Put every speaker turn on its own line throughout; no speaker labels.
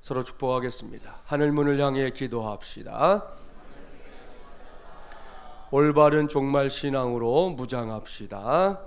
서로 축복하겠습니다. 하늘 문을 향해 기도합시다. 올바른 종말 신앙으로 무장합시다.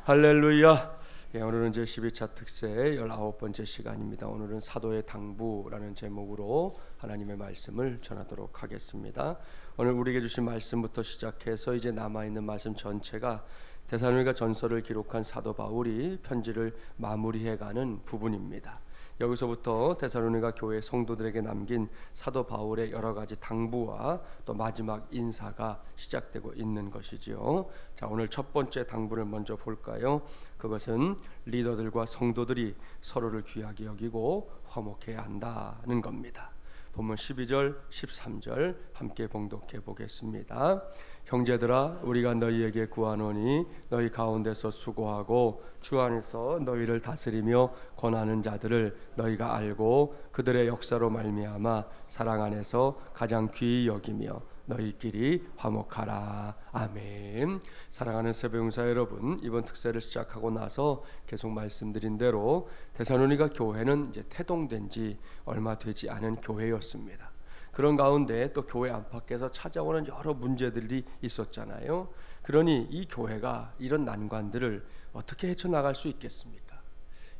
할렐루야. 오늘은 제12차 특세 19번째 시간입니다. 오늘은 사도의 당부라는 제목으로 하나님의 말씀을 전하도록 하겠습니다. 오늘 우리에게 주신 말씀부터 시작해서 이제 남아있는 말씀 전체가 데살로니가 전서를 기록한 사도 바울이 편지를 마무리해가는 부분입니다. 여기서부터 데살로니가 교회 성도들에게 남긴 사도 바울의 여러 가지 당부와 또 마지막 인사가 시작되고 있는 것이지요. 자, 오늘 첫 번째 당부를 먼저 볼까요? 그것은 리더들과 성도들이 서로를 귀하게 여기고 화목해야 한다는 겁니다. 본문 12절, 13절 함께 봉독해 보겠습니다. 형제들아, 우리가 너희에게 구하노니 너희 가운데서 수고하고 주 안에서 너희를 다스리며 권하는 자들을 너희가 알고 그들의 역사로 말미암아 사랑 안에서 가장 귀히 여기며 너희끼리 화목하라. 아멘. 사랑하는 새벽용사 여러분, 이번 특세를 시작하고 나서 계속 말씀드린 대로 데살로니가 교회는 이제 태동된 지 얼마 되지 않은 교회였습니다. 그런 가운데 또 교회 안팎에서 찾아오는 여러 문제들이 있었잖아요. 그러니 이 교회가 이런 난관들을 어떻게 헤쳐나갈 수 있겠습니까?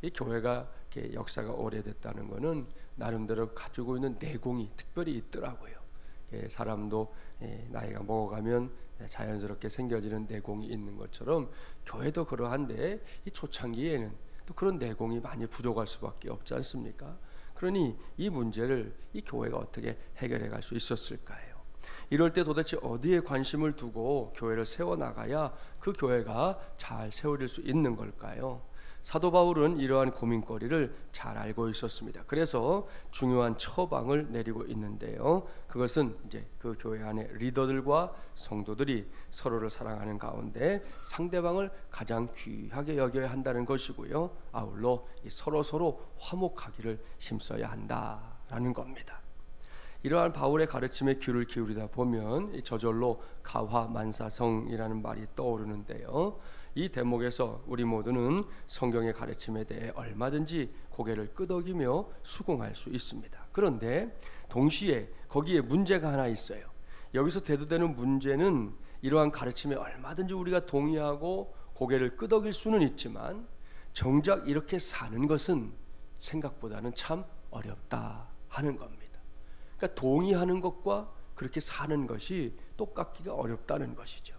이 교회가 이렇게 역사가 오래됐다는 것은 나름대로 가지고 있는 내공이 특별히 있더라고요. 사람도 나이가 먹어가면 자연스럽게 생겨지는 내공이 있는 것처럼 교회도 그러한데 이 초창기에는 또 그런 내공이 많이 부족할 수밖에 없지 않습니까? 그러니 이 문제를 이 교회가 어떻게 해결해 갈 수 있었을까요? 이럴 때 도대체 어디에 관심을 두고 교회를 세워나가야 그 교회가 잘 세워질 수 있는 걸까요? 사도 바울은 이러한 고민거리를 잘 알고 있었습니다. 그래서 중요한 처방을 내리고 있는데요. 그것은 이제 그 교회 안에 리더들과 성도들이 서로를 사랑하는 가운데 상대방을 가장 귀하게 여겨야 한다는 것이고요. 아울러 서로 화목하기를 힘써야 한다라는 겁니다. 이러한 바울의 가르침에 귀를 기울이다 보면 저절로 가화만사성이라는 말이 떠오르는데요. 이 대목에서 우리 모두는 성경의 가르침에 대해 얼마든지 고개를 끄덕이며 수긍할 수 있습니다. 그런데 동시에 거기에 문제가 하나 있어요. 여기서 대두되는 문제는 이러한 가르침에 얼마든지 우리가 동의하고 고개를 끄덕일 수는 있지만 정작 이렇게 사는 것은 생각보다는 참 어렵다 하는 겁니다. 그러니까 동의하는 것과 그렇게 사는 것이 똑같기가 어렵다는 것이죠.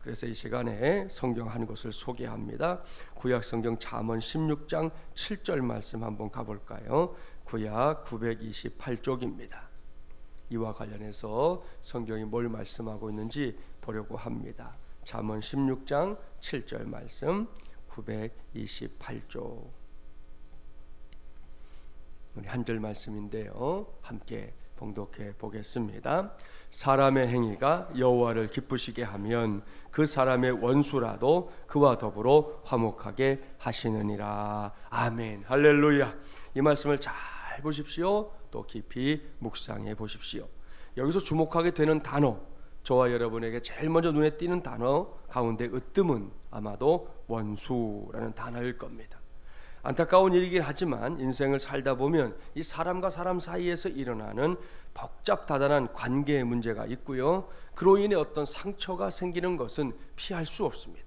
그래서 이 시간에 성경 한 곳을 소개합니다. 구약 성경 잠언 16장 7절 말씀 한번 가볼까요? 구약 928쪽입니다. 이와 관련해서 성경이 뭘 말씀하고 있는지 보려고 합니다. 잠언 16장 7절 말씀 928쪽 우리 한 절 말씀인데요. 함께 봉독해 보겠습니다. 사람의 행위가 여호와를 기쁘시게 하면 그 사람의 원수라도 그와 더불어 화목하게 하시느니라. 아멘. 할렐루야. 이 말씀을 잘 보십시오. 또 깊이 묵상해 보십시오. 여기서 주목하게 되는 단어, 저와 여러분에게 제일 먼저 눈에 띄는 단어 가운데 으뜸은 아마도 원수라는 단어일 겁니다. 안타까운 일이긴 하지만 인생을 살다 보면 이 사람과 사람 사이에서 일어나는 복잡다단한 관계의 문제가 있고요. 그로 인해 어떤 상처가 생기는 것은 피할 수 없습니다.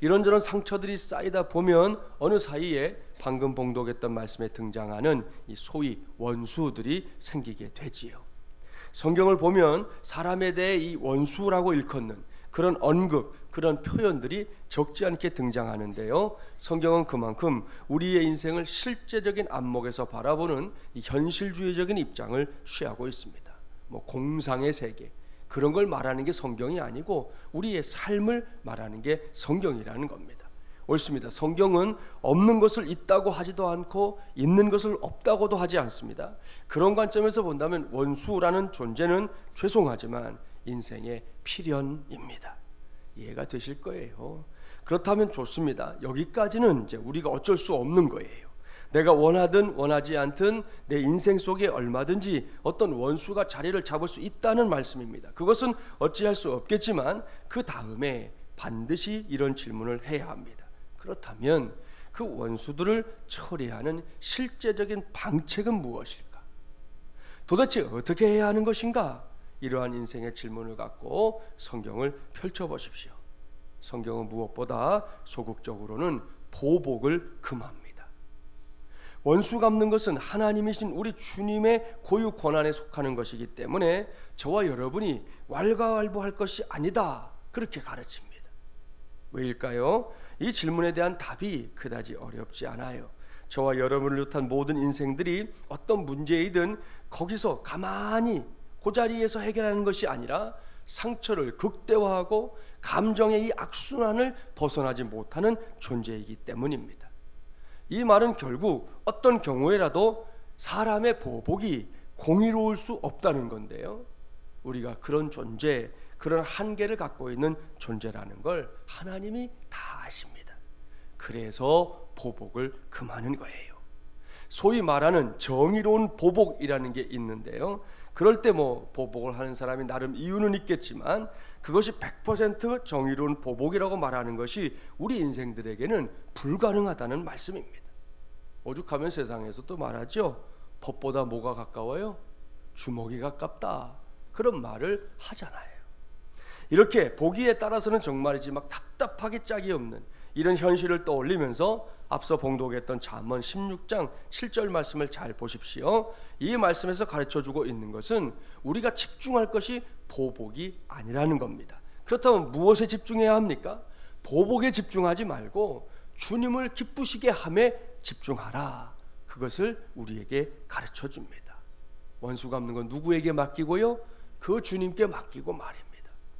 이런저런 상처들이 쌓이다 보면 어느 사이에 방금 봉독했던 말씀에 등장하는 이 소위 원수들이 생기게 되지요. 성경을 보면 사람에 대해 이 원수라고 일컫는 그런 언급, 그런 표현들이 적지 않게 등장하는데요. 성경은 그만큼 우리의 인생을 실제적인 안목에서 바라보는 이 현실주의적인 입장을 취하고 있습니다. 공상의 세계, 그런 걸 말하는 게 성경이 아니고 우리의 삶을 말하는 게 성경이라는 겁니다. 옳습니다. 성경은 없는 것을 있다고 하지도 않고 있는 것을 없다고도 하지 않습니다. 그런 관점에서 본다면 원수라는 존재는 죄송하지만 인생의 필연입니다. 이해가 되실 거예요. 그렇다면 좋습니다. 여기까지는 이제 우리가 어쩔 수 없는 거예요. 내가 원하든 원하지 않든 내 인생 속에 얼마든지 어떤 원수가 자리를 잡을 수 있다는 말씀입니다. 그것은 어찌할 수 없겠지만 그 다음에 반드시 이런 질문을 해야 합니다. 그렇다면 그 원수들을 처리하는 실제적인 방책은 무엇일까? 도대체 어떻게 해야 하는 것인가? 이러한 인생의 질문을 갖고 성경을 펼쳐보십시오. 성경은 무엇보다 소극적으로는 보복을 금합니다. 원수 갚는 것은 하나님이신 우리 주님의 고유 권한에 속하는 것이기 때문에 저와 여러분이 왈가왈부할 것이 아니다, 그렇게 가르칩니다. 왜일까요? 이 질문에 대한 답이 그다지 어렵지 않아요. 저와 여러분을 비롯한 모든 인생들이 어떤 문제이든 거기서 가만히 그 자리에서 해결하는 것이 아니라 상처를 극대화하고 감정의 이 악순환을 벗어나지 못하는 존재이기 때문입니다. 이 말은 결국 어떤 경우에라도 사람의 보복이 공의로울 수 없다는 건데요, 우리가 그런 존재, 그런 한계를 갖고 있는 존재라는 걸 하나님이 다 아십니다. 그래서 보복을 금하는 거예요. 소위 말하는 정의로운 보복이라는 게 있는데요, 그럴 때 보복을 하는 사람이 나름 이유는 있겠지만 그것이 100% 정의로운 보복이라고 말하는 것이 우리 인생들에게는 불가능하다는 말씀입니다. 오죽하면 세상에서 또 말하죠. 법보다 뭐가 가까워요? 주먹이 가깝다, 그런 말을 하잖아요. 이렇게 보기에 따라서는 정말이지 막 답답하기 짝이 없는 이런 현실을 떠올리면서 앞서 봉독했던 잠언 16장 7절 말씀을 잘 보십시오. 이 말씀에서 가르쳐주고 있는 것은 우리가 집중할 것이 보복이 아니라는 겁니다. 그렇다면 무엇에 집중해야 합니까? 보복에 집중하지 말고 주님을 기쁘시게 함에 집중하라, 그것을 우리에게 가르쳐줍니다. 원수 갚는 건 누구에게 맡기고요? 그 주님께 맡기고 말입니다.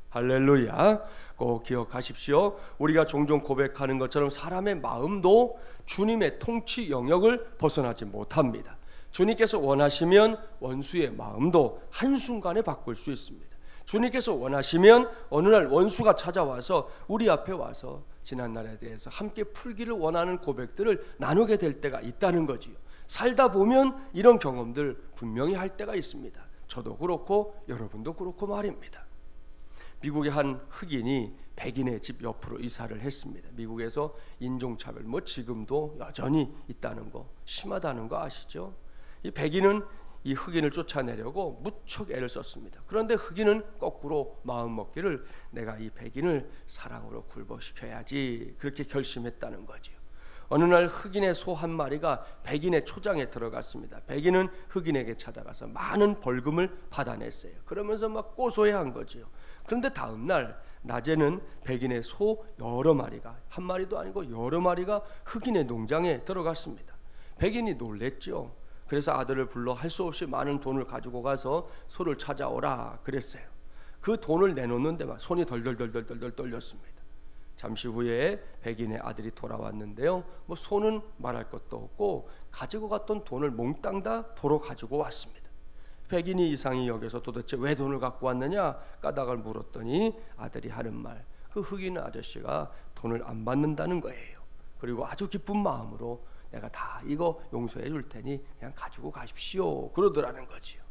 할렐루야. 꼭 기억하십시오. 우리가 종종 고백하는 것처럼 사람의 마음도 주님의 통치 영역을 벗어나지 못합니다. 주님께서 원하시면 원수의 마음도 한순간에 바꿀 수 있습니다. 주님께서 원하시면 어느 날 원수가 찾아와서 우리 앞에 와서 지난날에 대해서 함께 풀기를 원하는 고백들을 나누게 될 때가 있다는 거지요. 살다 보면 이런 경험들 분명히 할 때가 있습니다. 저도 그렇고 여러분도 그렇고 말입니다. 미국의 한 흑인이 백인의 집 옆으로 이사를 했습니다. 미국에서 인종차별 지금도 여전히 있다는 거, 심하다는 거 아시죠? 이 백인은 이 흑인을 쫓아내려고 무척 애를 썼습니다. 그런데 흑인은 거꾸로 마음 먹기를 내가 이 백인을 사랑으로 굴복시켜야지, 그렇게 결심했다는 거지요. 어느 날 흑인의 소 한 마리가 백인의 초장에 들어갔습니다. 백인은 흑인에게 찾아가서 많은 벌금을 받아냈어요. 그러면서 막 고소해한 거지요. 그런데 다음 날 낮에는 백인의 소 여러 마리가, 한 마리도 아니고 여러 마리가 흑인의 농장에 들어갔습니다. 백인이 놀랬죠. 그래서 아들을 불러 할 수 없이 많은 돈을 가지고 가서 소를 찾아오라 그랬어요. 그 돈을 내놓는데 막 손이 덜덜덜덜 떨렸습니다. 잠시 후에 백인의 아들이 돌아왔는데요, 소는 말할 것도 없고 가지고 갔던 돈을 몽땅 다 도로 가지고 왔습니다. 백인이 이상히 여겨서 도대체 왜 돈을 갖고 왔느냐 까닭을 물었더니 아들이 하는 말, 그 흑인 아저씨가 돈을 안 받는다는 거예요. 그리고 아주 기쁜 마음으로 내가 다 이거 용서해 줄 테니 그냥 가지고 가십시오, 그러더라는 거지요.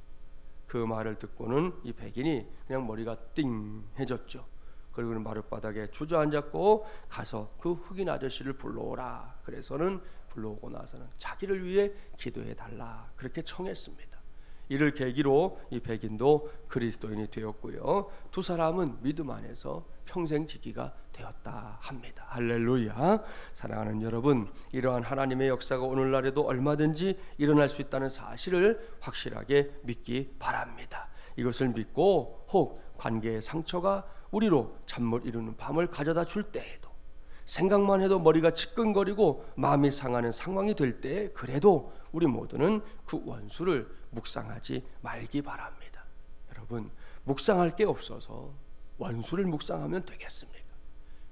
그 말을 듣고는 이 백인이 그냥 머리가 띵 해졌죠. 그리고는 마룻바닥에 주저앉았고 가서 그 흑인 아저씨를 불러오라. 그래서는 불러오고 나서는 자기를 위해 기도해 달라, 그렇게 청했습니다. 이를 계기로 이 백인도 그리스도인이 되었고요, 두 사람은 믿음 안에서 평생 지기가 되었다 합니다. 할렐루야. 사랑하는 여러분, 이러한 하나님의 역사가 오늘날에도 얼마든지 일어날 수 있다는 사실을 확실하게 믿기 바랍니다. 이것을 믿고 혹 관계의 상처가 우리로 잠못 이루는 밤을 가져다 줄 때에도, 생각만 해도 머리가 지끈거리고 마음이 상하는 상황이 될 때, 그래도 우리 모두는 그 원수를 묵상하지 말기 바랍니다. 여러분, 묵상할 게 없어서 원수를 묵상하면 되겠습니까?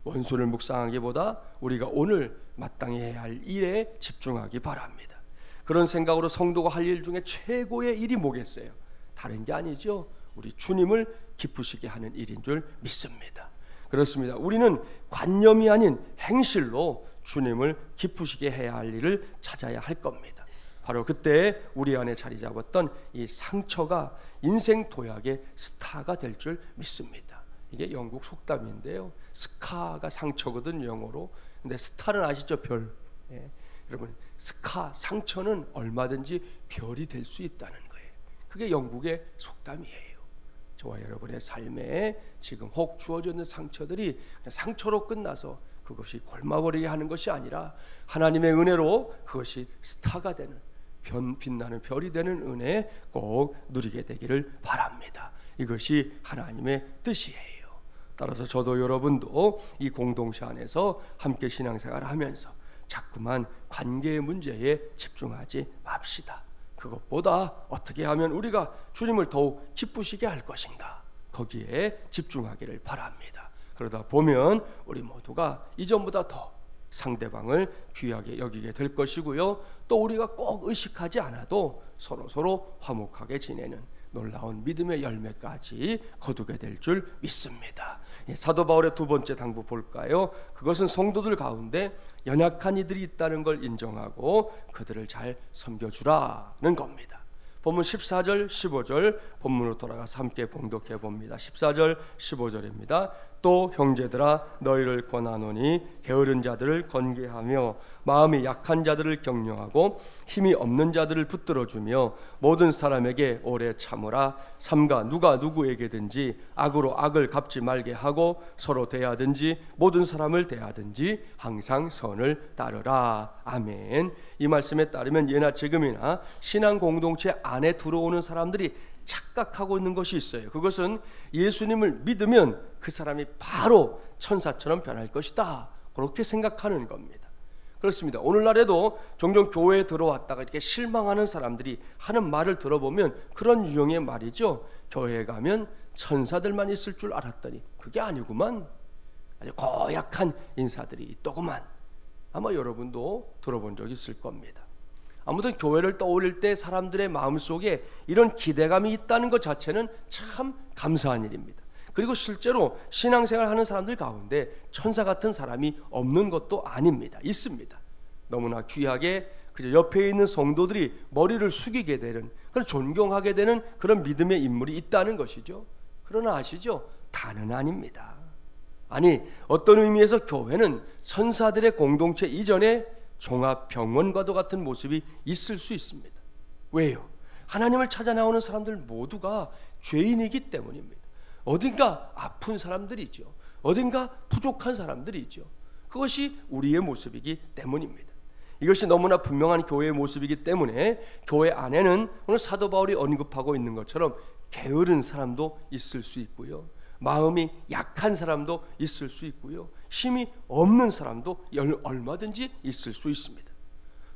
원수를 묵상하기보다 우리가 오늘 마땅히 해야 할 일에 집중하기 바랍니다. 그런 생각으로 성도가 할 일 중에 최고의 일이 뭐겠어요? 다른 게 아니죠. 우리 주님을 기쁘시게 하는 일인 줄 믿습니다. 그렇습니다. 우리는 관념이 아닌 행실로 주님을 기쁘시게 해야 할 일을 찾아야 할 겁니다. 바로 그때 우리 안에 자리 잡았던 이 상처가 인생 도약의 스타가 될 줄 믿습니다. 이게 영국 속담인데요, 스카가 상처거든 영어로. 근데 스타는 아시죠? 별. 여러분, 스카 상처는 얼마든지 별이 될 수 있다는 거예요. 그게 영국의 속담이에요. 저와 여러분의 삶에 지금 혹 주어져 있는 상처들이 상처로 끝나서 그것이 골마버리게 하는 것이 아니라 하나님의 은혜로 그것이 스타가 되는, 빛나는 별이 되는 은혜 꼭 누리게 되기를 바랍니다. 이것이 하나님의 뜻이에요. 따라서 저도 여러분도 이 공동체 안에서 함께 신앙생활을 하면서 자꾸만 관계의 문제에 집중하지 맙시다. 그것보다 어떻게 하면 우리가 주님을 더욱 기쁘시게 할 것인가, 거기에 집중하기를 바랍니다. 그러다 보면 우리 모두가 이전보다 더 상대방을 귀하게 여기게 될 것이고요, 또 우리가 꼭 의식하지 않아도 서로 화목하게 지내는 놀라운 믿음의 열매까지 거두게 될 줄 믿습니다. 사도 바울의 두 번째 당부 볼까요? 그것은 성도들 가운데 연약한 이들이 있다는 걸 인정하고 그들을 잘 섬겨주라는 겁니다. 본문 14절 15절 본문으로 돌아가서 함께 봉독해 봅니다. 14절 15절입니다. 또 형제들아, 너희를 권하노니 게으른 자들을 권계하며 마음이 약한 자들을 격려하고 힘이 없는 자들을 붙들어주며 모든 사람에게 오래 참으라. 삼가 누가 누구에게든지 악으로 악을 갚지 말게 하고 서로 대하든지 모든 사람을 대하든지 항상 선을 따르라. 아멘. 이 말씀에 따르면 예나 지금이나 신앙 공동체 안에 들어오는 사람들이 착각하고 있는 것이 있어요. 그것은 예수님을 믿으면 그 사람이 바로 천사처럼 변할 것이다, 그렇게 생각하는 겁니다. 그렇습니다. 오늘날에도 종종 교회에 들어왔다가 이렇게 실망하는 사람들이 하는 말을 들어보면 그런 유형의 말이죠. 교회에 가면 천사들만 있을 줄 알았더니 그게 아니구만, 아주 고약한 인사들이 있더구만. 아마 여러분도 들어본 적 있을 겁니다. 아무튼 교회를 떠올릴 때 사람들의 마음속에 이런 기대감이 있다는 것 자체는 참 감사한 일입니다. 그리고 실제로 신앙생활 하는 사람들 가운데 천사 같은 사람이 없는 것도 아닙니다. 있습니다. 너무나 귀하게 그저 옆에 있는 성도들이 머리를 숙이게 되는, 그런 존경하게 되는 그런 믿음의 인물이 있다는 것이죠. 그러나 아시죠? 다는 아닙니다. 아니, 어떤 의미에서 교회는 천사들의 공동체 이전에 종합병원과도 같은 모습이 있을 수 있습니다. 왜요? 하나님을 찾아 나오는 사람들 모두가 죄인이기 때문입니다. 어딘가 아픈 사람들이죠. 어딘가 부족한 사람들이죠. 그것이 우리의 모습이기 때문입니다. 이것이 너무나 분명한 교회의 모습이기 때문에 교회 안에는 오늘 사도 바울이 언급하고 있는 것처럼 게으른 사람도 있을 수 있고요, 마음이 약한 사람도 있을 수 있고요, 힘이 없는 사람도 얼마든지 있을 수 있습니다.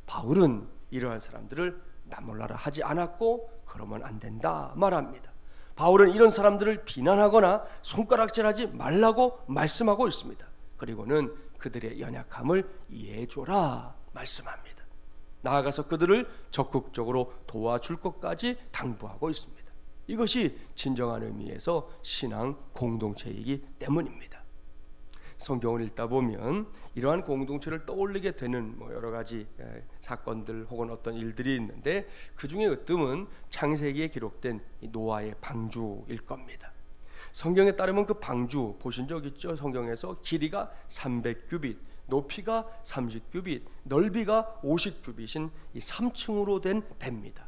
바울은 이러한 사람들을 나몰라라 하지 않았고 그러면 안 된다 말합니다. 바울은 이런 사람들을 비난하거나 손가락질하지 말라고 말씀하고 있습니다. 그리고는 그들의 연약함을 이해해줘라 말씀합니다. 나아가서 그들을 적극적으로 도와줄 것까지 당부하고 있습니다. 이것이 진정한 의미에서 신앙 공동체이기 때문입니다. 성경을 읽다 보면 이러한 공동체를 떠올리게 되는 여러 가지 사건들 혹은 어떤 일들이 있는데, 그 중에 으뜸은 창세기에 기록된 노아의 방주일 겁니다. 성경에 따르면 그 방주 보신 적 있죠? 성경에서 길이가 300규빗, 높이가 30규빗, 넓이가 50규빗인 이 3층으로 된 배입니다.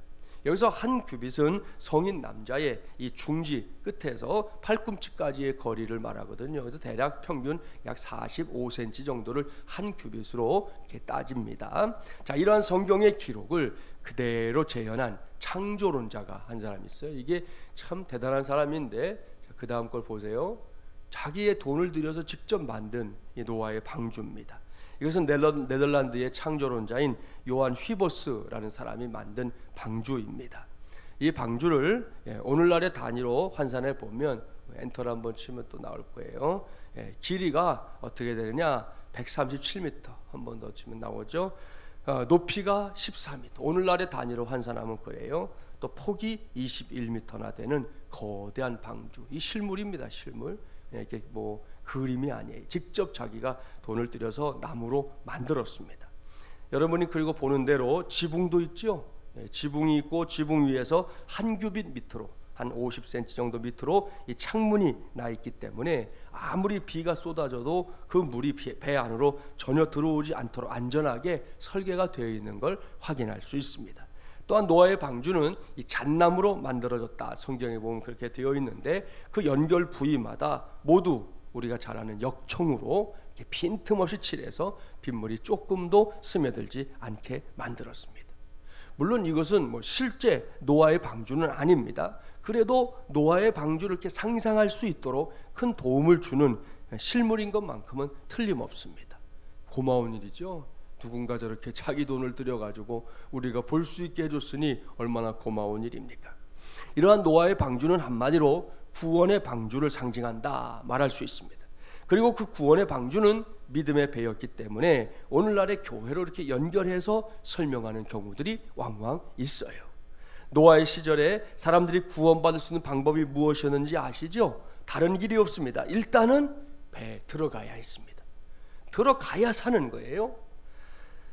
여기서 한 규빗은 성인 남자의 이 중지 끝에서 팔꿈치까지의 거리를 말하거든요. 그래서 대략 평균 약 45cm 정도를 한 규빗으로 이렇게 따집니다. 자, 이러한 성경의 기록을 그대로 재현한 창조론자가 한 사람이 있어요. 이게 참 대단한 사람인데, 그 다음 걸 보세요. 자기의 돈을 들여서 직접 만든 이 노아의 방주입니다. 이것은 네덜란드의 창조론자인 요한 휘버스라는 사람이 만든 방주입니다. 이 방주를 오늘날의 단위로 환산해 보면, 엔터를 한번 치면 또 나올 거예요. 길이가 어떻게 되느냐, 137m, 한 번 더 치면 나오죠. 높이가 14m, 오늘날의 단위로 환산하면 그래요. 또 폭이 21m나 되는 거대한 방주. 이 실물입니다. 실물. 이렇게 그림이 아니에요. 직접 자기가 돈을 들여서 나무로 만들었습니다. 여러분이 그리고 보는 대로 지붕도 있죠. 지붕이 있고 지붕 위에서 한 규빗 밑으로 한 50cm 정도 밑으로 이 창문이 나 있기 때문에 아무리 비가 쏟아져도 그 물이 배 안으로 전혀 들어오지 않도록 안전하게 설계가 되어 있는 걸 확인할 수 있습니다. 또한 노아의 방주는 이 잣나무로 만들어졌다, 성경에 보면 그렇게 되어 있는데 그 연결 부위마다 모두 우리가 잘 아는 역청으로 이렇게 빈틈없이 칠해서 빗물이 조금도 스며들지 않게 만들었습니다. 물론 이것은 실제 노아의 방주는 아닙니다. 그래도 노아의 방주를 이렇게 상상할 수 있도록 큰 도움을 주는 실물인 것만큼은 틀림없습니다. 고마운 일이죠. 누군가 저렇게 자기 돈을 들여가지고 우리가 볼 수 있게 해줬으니 얼마나 고마운 일입니까? 이러한 노아의 방주는 한마디로 구원의 방주를 상징한다 말할 수 있습니다. 그리고 그 구원의 방주는 믿음의 배였기 때문에 오늘날의 교회로 이렇게 연결해서 설명하는 경우들이 왕왕 있어요. 노아의 시절에 사람들이 구원받을 수 있는 방법이 무엇이었는지 아시죠? 다른 길이 없습니다. 일단은 배에 들어가야 했습니다. 들어가야 사는 거예요.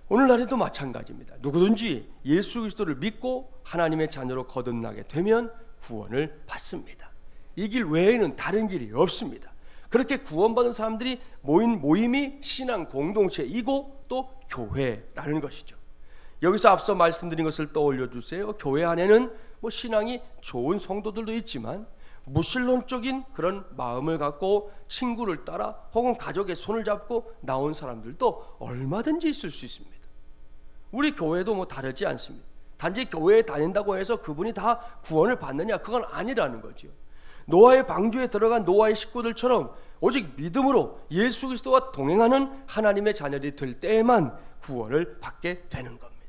오늘날에도 마찬가지입니다. 누구든지 예수 그리스도를 믿고 하나님의 자녀로 거듭나게 되면 구원을 받습니다. 이 길 외에는 다른 길이 없습니다. 그렇게 구원받은 사람들이 모인 모임이 신앙 공동체이고 또 교회라는 것이죠. 여기서 앞서 말씀드린 것을 떠올려 주세요. 교회 안에는 신앙이 좋은 성도들도 있지만 무신론적인 그런 마음을 갖고 친구를 따라 혹은 가족의 손을 잡고 나온 사람들도 얼마든지 있을 수 있습니다. 우리 교회도 다르지 않습니다. 단지 교회에 다닌다고 해서 그분이 다 구원을 받느냐, 그건 아니라는 거죠. 노아의 방주에 들어간 노아의 식구들처럼 오직 믿음으로 예수 그리스도와 동행하는 하나님의 자녀들이 될 때에만 구원을 받게 되는 겁니다.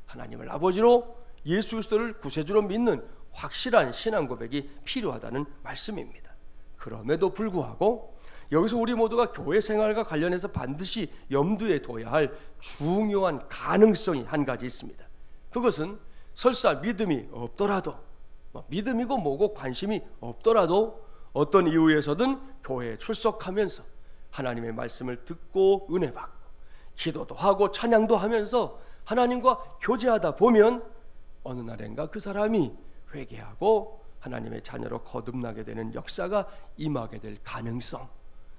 하나님을 아버지로 예수 그리스도를 구세주로 믿는 확실한 신앙 고백이 필요하다는 말씀입니다. 그럼에도 불구하고 여기서 우리 모두가 교회 생활과 관련해서 반드시 염두에 둬야 할 중요한 가능성이 한 가지 있습니다. 그것은 설사 믿음이 없더라도, 믿음이고 뭐고 관심이 없더라도 어떤 이유에서든 교회에 출석하면서 하나님의 말씀을 듣고 은혜 받고 기도도 하고 찬양도 하면서 하나님과 교제하다 보면 어느 날인가 그 사람이 회개하고 하나님의 자녀로 거듭나게 되는 역사가 임하게 될 가능성,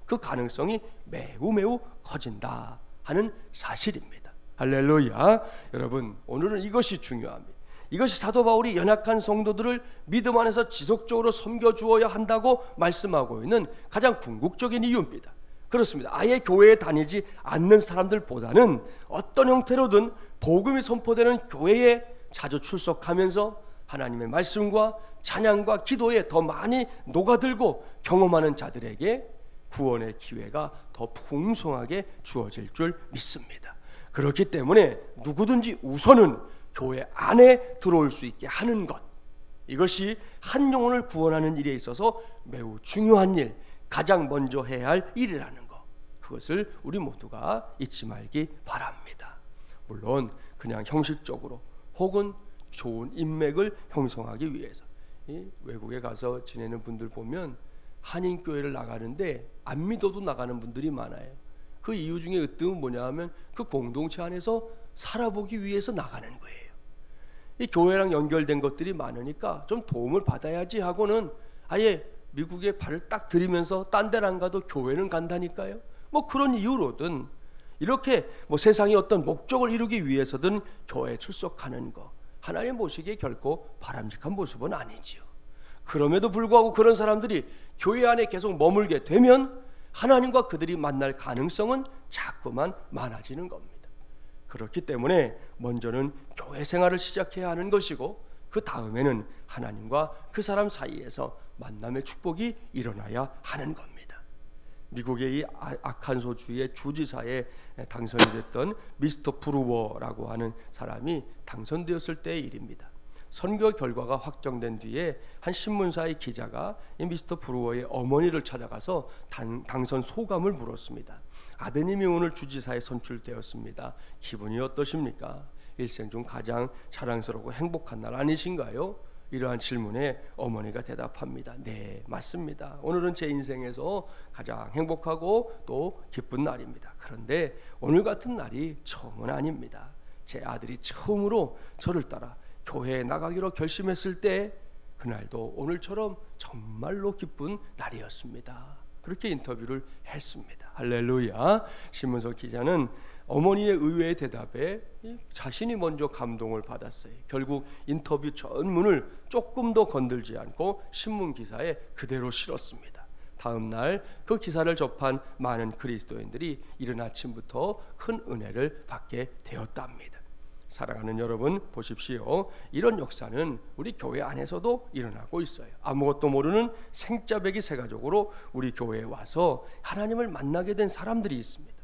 그 가능성이 매우 커진다 하는 사실입니다. 할렐루야. 여러분, 오늘은 이것이 중요합니다. 이것이 사도 바울이 연약한 성도들을 믿음 안에서 지속적으로 섬겨주어야 한다고 말씀하고 있는 가장 궁극적인 이유입니다. 그렇습니다. 아예 교회에 다니지 않는 사람들보다는 어떤 형태로든 복음이 선포되는 교회에 자주 출석하면서 하나님의 말씀과 찬양과 기도에 더 많이 녹아들고 경험하는 자들에게 구원의 기회가 더 풍성하게 주어질 줄 믿습니다. 그렇기 때문에 누구든지 우선은 교회 안에 들어올 수 있게 하는 것, 이것이 한 영혼을 구원하는 일에 있어서 매우 중요한 일, 가장 먼저 해야 할 일이라는 것, 그것을 우리 모두가 잊지 말기 바랍니다. 물론 그냥 형식적으로 혹은 좋은 인맥을 형성하기 위해서 외국에 가서 지내는 분들 보면 한인교회를 나가는데 안 믿어도 나가는 분들이 많아요. 그 이유 중에 으뜸은 뭐냐 하면 그 공동체 안에서 살아보기 위해서 나가는 거예요. 이 교회랑 연결된 것들이 많으니까 좀 도움을 받아야지 하고는 아예 미국에 발을 딱 들이면서 딴 데를 안 가도 교회는 간다니까요. 그런 이유로든 이렇게 세상의 어떤 목적을 이루기 위해서든 교회에 출석하는 거, 하나님 보시기에 결코 바람직한 모습은 아니지요. 그럼에도 불구하고 그런 사람들이 교회 안에 계속 머물게 되면 하나님과 그들이 만날 가능성은 자꾸만 많아지는 겁니다. 그렇기 때문에 먼저는 교회 생활을 시작해야 하는 것이고 그 다음에는 하나님과 그 사람 사이에서 만남의 축복이 일어나야 하는 겁니다. 미국의 이 아칸소주의 주지사에 당선이 됐던 미스터 브루워라고 하는 사람이 당선되었을 때의 일입니다. 선거 결과가 확정된 뒤에 한 신문사의 기자가 이 미스터 브루워의 어머니를 찾아가서 당선 소감을 물었습니다. 아드님이 오늘 주지사에 선출되었습니다. 기분이 어떠십니까? 일생 중 가장 자랑스럽고 행복한 날 아니신가요? 이러한 질문에 어머니가 대답합니다. 네, 맞습니다. 오늘은 제 인생에서 가장 행복하고 또 기쁜 날입니다. 그런데 오늘 같은 날이 처음은 아닙니다. 제 아들이 처음으로 저를 따라 교회에 나가기로 결심했을 때 그날도 오늘처럼 정말로 기쁜 날이었습니다. 그렇게 인터뷰를 했습니다. 할렐루야. 신문석 기자는 어머니의 의외의 대답에 자신이 먼저 감동을 받았어요. 결국 인터뷰 전문을 조금 더 건들지 않고 신문 기사에 그대로 실었습니다. 다음 날 그 기사를 접한 많은 그리스도인들이 이른 아침부터 큰 은혜를 받게 되었답니다. 사랑하는 여러분, 보십시오. 이런 역사는 우리 교회 안에서도 일어나고 있어요. 아무것도 모르는 생짜배기 새 가족으로 우리 교회에 와서 하나님을 만나게 된 사람들이 있습니다.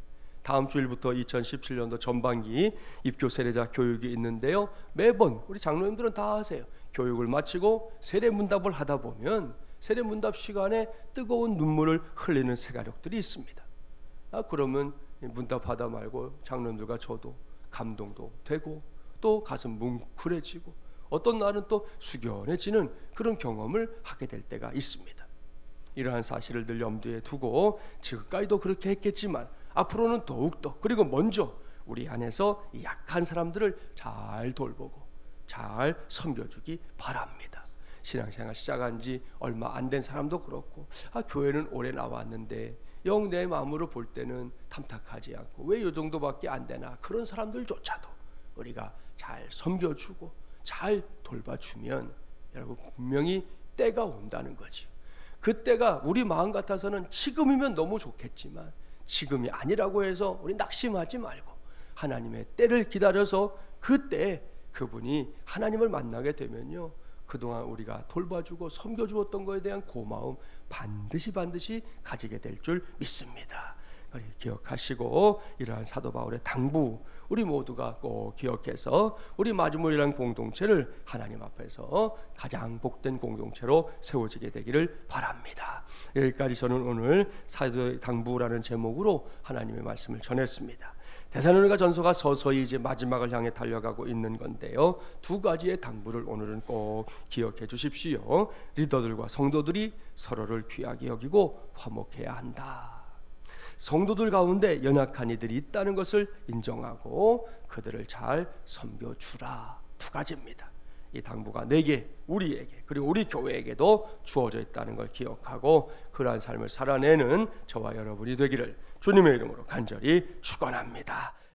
다음 주일부터 2017년도 전반기 입교 세례자 교육이 있는데요, 매번 우리 장로님들은 다 아세요. 교육을 마치고 세례 문답을 하다 보면 세례 문답 시간에 뜨거운 눈물을 흘리는 새 가족들이 있습니다. 그러면 문답하다 말고 장로님들과 저도 감동도 되고 또 가슴 뭉클해지고 어떤 날은 또 숙연해지는 그런 경험을 하게 될 때가 있습니다. 이러한 사실을 늘 염두에 두고 지금까지도 그렇게 했겠지만 앞으로는 더욱더, 그리고 먼저 우리 안에서 약한 사람들을 잘 돌보고 잘 섬겨주기 바랍니다. 신앙생활 시작한 지 얼마 안 된 사람도 그렇고, 교회는 오래 나왔는데 영 내 마음으로 볼 때는 탐탁하지 않고 왜 이 정도밖에 안 되나, 그런 사람들조차도 우리가 잘 섬겨주고 잘 돌봐주면 여러분 분명히 때가 온다는 거죠. 그 때가 우리 마음 같아서는 지금이면 너무 좋겠지만 지금이 아니라고 해서 우리 낙심하지 말고 하나님의 때를 기다려서 그때 그분이 하나님을 만나게 되면요, 그동안 우리가 돌봐주고 섬겨주었던 것에 대한 고마움 반드시 가지게 될 줄 믿습니다. 기억하시고 이러한 사도 바울의 당부 우리 모두가 꼭 기억해서 우리 마지못이라는 공동체를 하나님 앞에서 가장 복된 공동체로 세워지게 되기를 바랍니다. 여기까지 저는 오늘 사도의 당부라는 제목으로 하나님의 말씀을 전했습니다. 데살로니가 전서가 서서히 이제 마지막을 향해 달려가고 있는 건데요, 두 가지의 당부를 오늘은 꼭 기억해 주십시오. 리더들과 성도들이 서로를 귀하게 여기고 화목해야 한다. 성도들 가운데 연약한 이들이 있다는 것을 인정하고 그들을 잘 섬겨주라. 두 가지입니다. 이 당부가 내게, 우리에게, 그리고 우리 교회에게도 주어져 있다는 걸 기억하고 그러한 삶을 살아내는 저와 여러분이 되기를 주님의 이름으로 간절히 축원합니다.